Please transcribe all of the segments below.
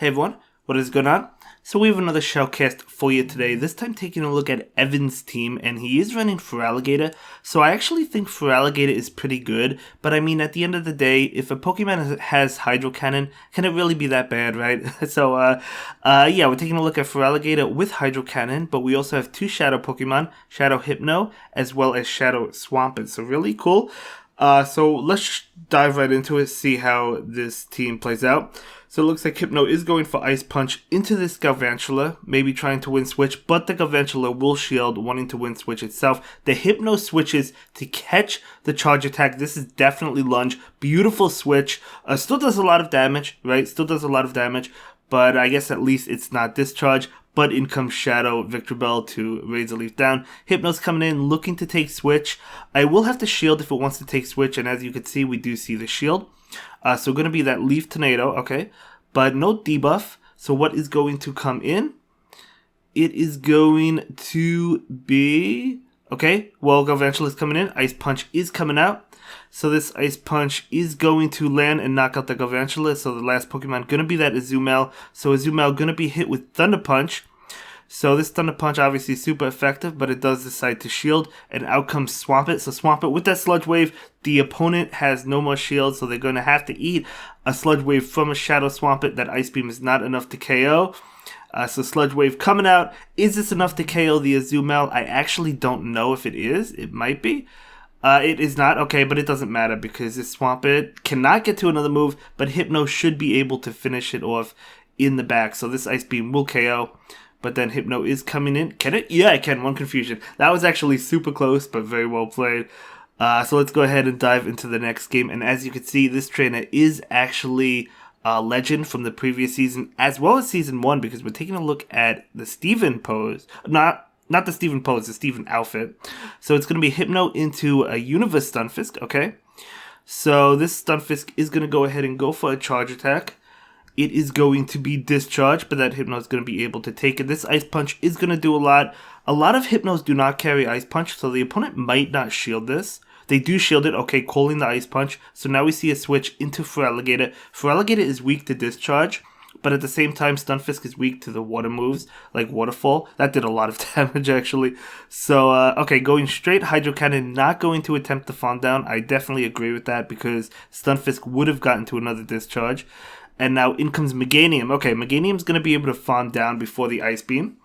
Hey everyone, what is going on? So we have another Shellcast for you today, this time taking a look at Evan's team, and he is running Feraligatr, so I actually think Feraligatr is pretty good, but I mean, at the end of the day, if a Pokemon has Hydro Cannon, can it really be that bad, right? So, yeah, we're taking a look at Feraligatr with Hydro Cannon, but we also have two Shadow Pokemon, Shadow Hypno, as well as Shadow Swampert, so really cool. So let's dive right into it, see how this team plays out. So it looks like Hypno is going for Ice Punch into this Galvantula, maybe trying to win Switch, but the Galvantula will shield, wanting to win Switch itself. The Hypno switches to catch the Charge Attack. This is definitely Lunge. Beautiful switch. Still does a lot of damage, right? Still does a lot of damage, but I guess at least it's not Discharge. But in comes Shadow Victreebel to raise a leaf down. Hypno's coming in, looking to take Switch. I will have to shield if it wants to take Switch, and as you can see, we do see the shield. So going to be that Leaf Tornado, okay. But no debuff. So what is going to come in? It is going to be... Okay, well, Galvantula is coming in. Ice Punch is coming out. So this Ice Punch is going to land and knock out the Galvantula. So the last Pokemon going to be that Azumarill. So Azumarill going to be hit with Thunder Punch. So this Thunder Punch obviously is super effective, but it does decide to shield, and out comes Swampert. So Swampert with that Sludge Wave, the opponent has no more shield, so they're going to have to eat a Sludge Wave from a Shadow Swampert. That Ice Beam is not enough to KO. So Sludge Wave coming out. Is this enough to KO the Azumarill? I actually don't know if it is. It might be. It is not. Okay, but it doesn't matter because this Swampert cannot get to another move, but Hypno should be able to finish it off in the back. So this Ice Beam will KO. But then Hypno is coming in. Can it? Yeah, it can. One confusion. That was actually super close, but very well played. So let's go ahead and dive into the next game. And as you can see, this trainer is actually a legend from the previous season, as well as Season 1, because we're taking a look at the Steven pose. Not the Steven pose, the Steven outfit. So it's going to be Hypno into a Universe Stunfisk, okay? So this Stunfisk is going to go ahead and go for a Charge Attack. It is going to be Discharge, but that Hypno is going to be able to take it. This Ice Punch is going to do a lot. A lot of Hypnos do not carry Ice Punch, so the opponent might not shield this. They do shield it, okay, calling the Ice Punch. So now we see a switch into Feraligatr. Feraligatr is weak to Discharge, but at the same time, Stunfisk is weak to the water moves, like Waterfall. That did a lot of damage, actually. So, okay, going straight Hydro Cannon, not going to attempt to farm down. I definitely agree with that, because Stunfisk would have gotten to another Discharge. And now in comes Meganium. Okay, Meganium's going to be able to farm down before the Ice Beam.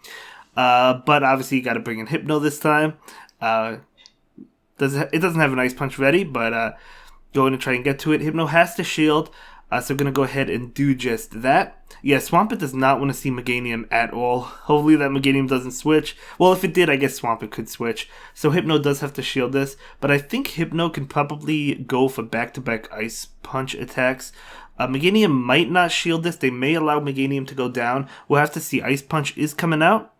But obviously you got to bring in Hypno this time. It doesn't have an Ice Punch ready, but going to try and get to it. Hypno has to shield, so we're going to go ahead and do just that. Yeah, Swampert does not want to see Meganium at all. Hopefully that Meganium doesn't switch. Well, if it did, I guess Swampert could switch. So Hypno does have to shield this. But I think Hypno can probably go for back-to-back Ice Punch attacks. Meganium might not shield this. They may allow Meganium to go down. We'll have to see. Ice Punch is coming out.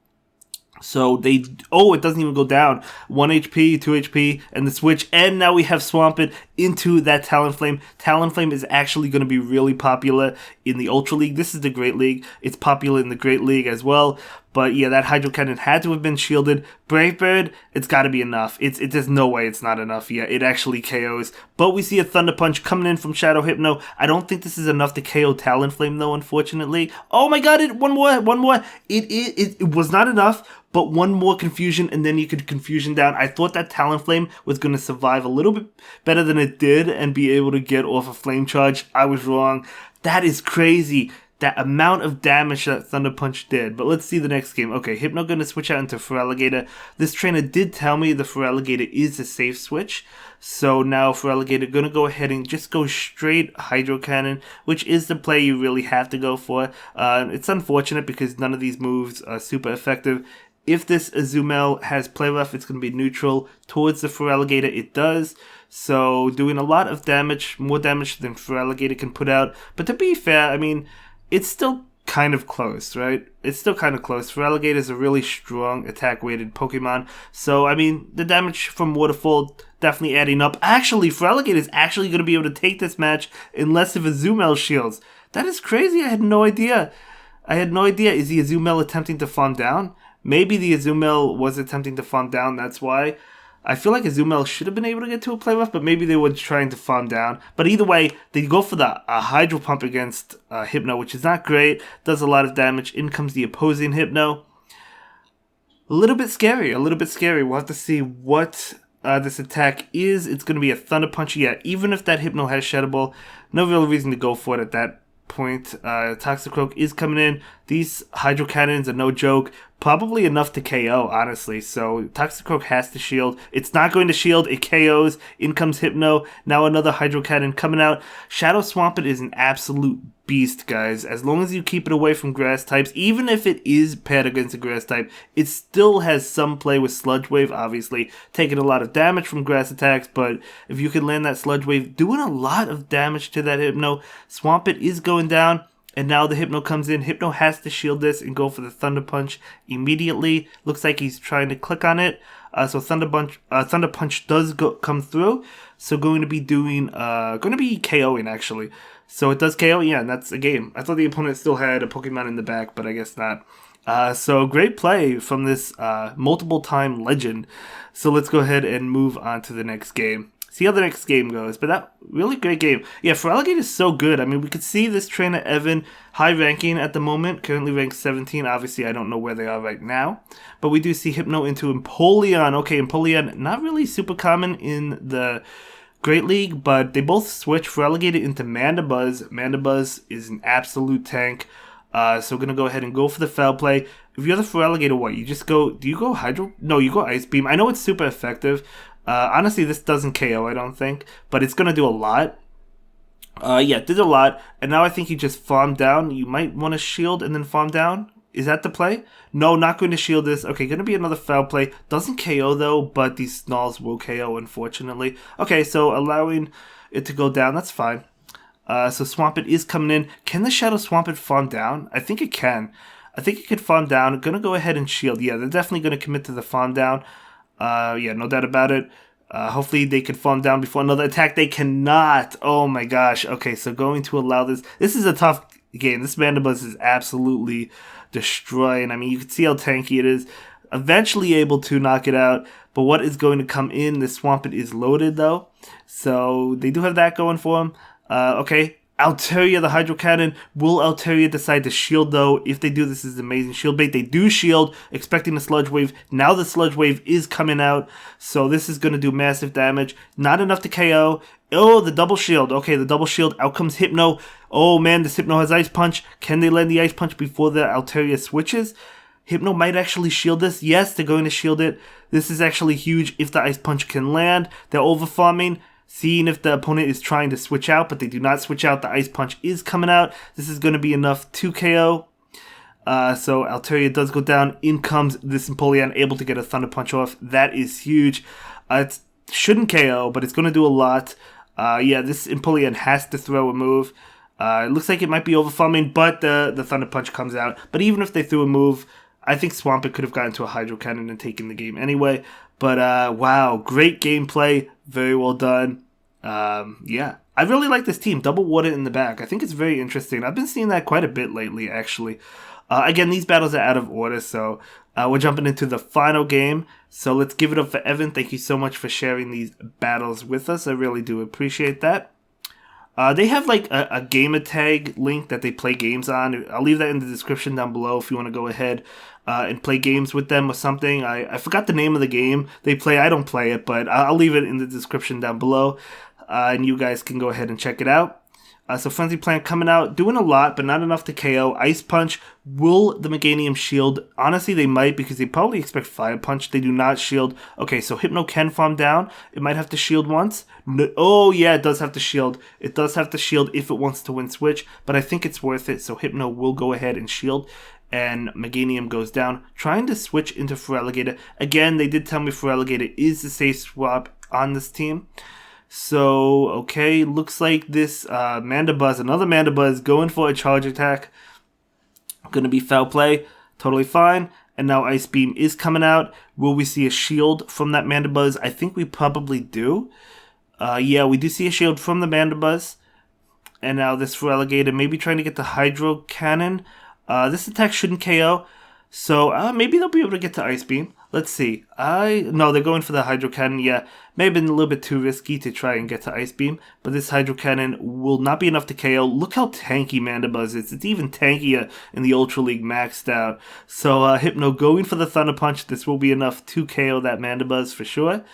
So they... Oh, it doesn't even go down. 1 HP, 2 HP, and the switch. And now we have Swampert into that Talonflame. Talonflame is actually going to be really popular in the Ultra League. This is the Great League. It's popular in the Great League as well. But yeah, that Hydro Cannon had to have been shielded. Brave Bird, it's got to be enough. There's no way it's not enough. Yeah, it actually KOs. But we see a Thunder Punch coming in from Shadow Hypno. I don't think this is enough to KO Talonflame, though, unfortunately. Oh my god, one more. It was not enough, but one more confusion, and then you could confusion down. I thought that Talonflame was going to survive a little bit better than it did and be able to get off a Flame Charge. I was wrong. That is crazy. That amount of damage that Thunder Punch did. But let's see the next game. Okay, Hypno going to switch out into Feraligatr. This trainer did tell me the Feraligatr is a safe switch. So now Feraligatr going to go ahead and just go straight Hydro Cannon, which is the play you really have to go for. It's unfortunate because none of these moves are super effective. If this Azumarill has play rough, it's going to be neutral towards the Feraligatr. It does. So doing a lot of damage, more damage than Feraligatr can put out. But to be fair, I mean... it's still kind of close, right? It's still kind of close. Feraligatr is a really strong attack-weighted Pokemon. So, I mean, the damage from Waterfall definitely adding up. Actually, Feraligatr is actually going to be able to take this match unless if Azumarill shields. That is crazy. I had no idea. Is the Azumarill attempting to farm down? Maybe the Azumarill was attempting to farm down. That's why. I feel like Azumarill should have been able to get to a play rough, but maybe they were trying to farm down. But either way, they go for the Hydro Pump against Hypno, which is not great. Does a lot of damage. In comes the opposing Hypno. A little bit scary. We'll have to see what this attack is. It's going to be a Thunder Punch. Yeah, even if that Hypno has Shadow Ball, no real reason to go for it at that point. Toxicroak is coming in. These Hydro Cannons are no joke. Probably enough to KO, honestly. So Toxicroak has to shield. It's not going to shield. It KOs. In comes Hypno. Now another Hydro Cannon coming out. Shadow Swampert is an absolute beast, guys. As long as you keep it away from grass types, even if it is paired against a grass type, it still has some play with Sludge Wave, obviously. Taking a lot of damage from grass attacks, but if you can land that Sludge Wave, doing a lot of damage to that Hypno. Swampert is going down. And now the Hypno comes in. Hypno has to shield this and go for the Thunder Punch immediately. Looks like he's trying to click on it. So Thunder Punch does come through. So going to be KOing actually. So it does KO. Yeah, and that's a game. I thought the opponent still had a Pokemon in the back, but I guess not. So great play from this multiple time legend. So let's go ahead and move on to the next game. See how the next game goes, but that really great game. Yeah, Feraligatr is so good. I mean, we could see this trainer, Evan, high ranking at the moment, currently ranked 17. Obviously, I don't know where they are right now, but we do see Hypno into Empoleon. Okay, Empoleon, not really super common in the Great League, but they both switch Feraligatr into Mandibuzz. Mandibuzz is an absolute tank. So we're going to go ahead and go for the foul play. If you're the Feraligatr, what? You just go, do you go Hydro? No, you go Ice Beam. I know it's super effective. Honestly, this doesn't KO, I don't think, but it's going to do a lot. Yeah, it did a lot, and now I think you just farm down. You might want to shield and then farm down. Is that the play? No, not going to shield this. Okay, going to be another foul play. Doesn't KO, though, but these Snarls will KO, unfortunately. Okay, so allowing it to go down, that's fine. So Swampert is coming in. Can the Shadow Swampert farm down? I think it can. I think it could farm down. Going to go ahead and shield. Yeah, they're definitely going to commit to the farm down. Yeah, no doubt about it. Hopefully they can farm down before another attack. They cannot. Oh my gosh. Okay, so going to allow this. This is a tough game. This Mandibuzz is absolutely destroying. I mean, you can see how tanky it is. Eventually able to knock it out. But what is going to come in? The Swampert is loaded though. So they do have that going for them. Okay. Altaria, the Hydro Cannon. Will Altaria decide to shield, though? If they do, this is amazing shield bait. They do shield, expecting a Sludge Wave. Now the Sludge Wave is coming out, so this is going to do massive damage. Not enough to KO. Oh, the double shield. Okay, the double shield. Out comes Hypno. Oh, man, this Hypno has Ice Punch. Can they land the Ice Punch before the Altaria switches? Hypno might actually shield this. Yes, they're going to shield it. This is actually huge if the Ice Punch can land. They're over-farming. Seeing if the opponent is trying to switch out, but they do not switch out. The Ice Punch is coming out. This is going to be enough to KO. So Altaria does go down. In comes this Empoleon, able to get a Thunder Punch off. That is huge. It shouldn't KO, but it's going to do a lot. Yeah, this Empoleon has to throw a move. It looks like it might be over-farming, but the Thunder Punch comes out. But even if they threw a move, I think Swampert could have gotten to a Hydro Cannon and taken the game anyway. But wow, great gameplay. Very well done. Yeah, I really like this team. Double Water in the back. I think it's very interesting. I've been seeing that quite a bit lately, actually. Again, these battles are out of order, so we're jumping into the final game. So let's give it up for Evan. Thank you so much for sharing these battles with us. I really do appreciate that. They have like a gamer tag link that they play games on. I'll leave that in the description down below if you want to go ahead and play games with them or something. I forgot the name of the game they play. I don't play it, but I'll leave it in the description down below. And you guys can go ahead and check it out. So Frenzy Plant coming out, doing a lot, but not enough to KO. Ice Punch. Will the Meganium shield? Honestly, they might, because they probably expect Fire Punch. They do not shield. Okay, so Hypno can farm down. It might have to shield once. No, oh, yeah, it does have to shield. It does have to shield if it wants to win Switch, but I think it's worth it, so Hypno will go ahead and shield. And Meganium goes down, trying to switch into Feraligatr. Again, they did tell me Feraligatr is the safe swap on this team. So, okay, looks like this Mandibuzz, another Mandibuzz, going for a charge attack. Gonna be foul play, totally fine. And now Ice Beam is coming out. Will we see a shield from that Mandibuzz? I think we probably do. Yeah, we do see a shield from the Mandibuzz. And now this Feraligatr, maybe trying to get the Hydro Cannon. This attack shouldn't KO. So maybe they'll be able to get to Ice Beam. Let's see. No, they're going for the Hydro Cannon. Yeah, may have been a little bit too risky to try and get to Ice Beam, but this Hydro Cannon will not be enough to KO. Look how tanky Mandibuzz is. It's even tankier in the Ultra League maxed out. So Hypno going for the Thunder Punch. This will be enough to KO that Mandibuzz for sure.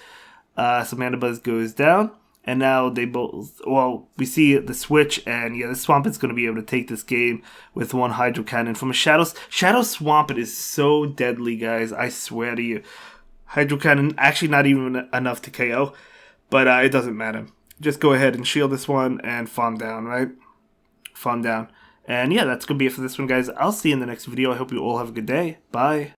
So Mandibuzz goes down. And now they both, well, we see the switch, and yeah, the Swampet's going to be able to take this game with one Hydro Cannon from a Shadow Swampet is so deadly, guys. I swear to you. Hydro Cannon, actually not even enough to KO, but it doesn't matter. Just go ahead and shield this one and farm down, right? Farm down. And yeah, that's going to be it for this one, guys. I'll see you in the next video. I hope you all have a good day. Bye.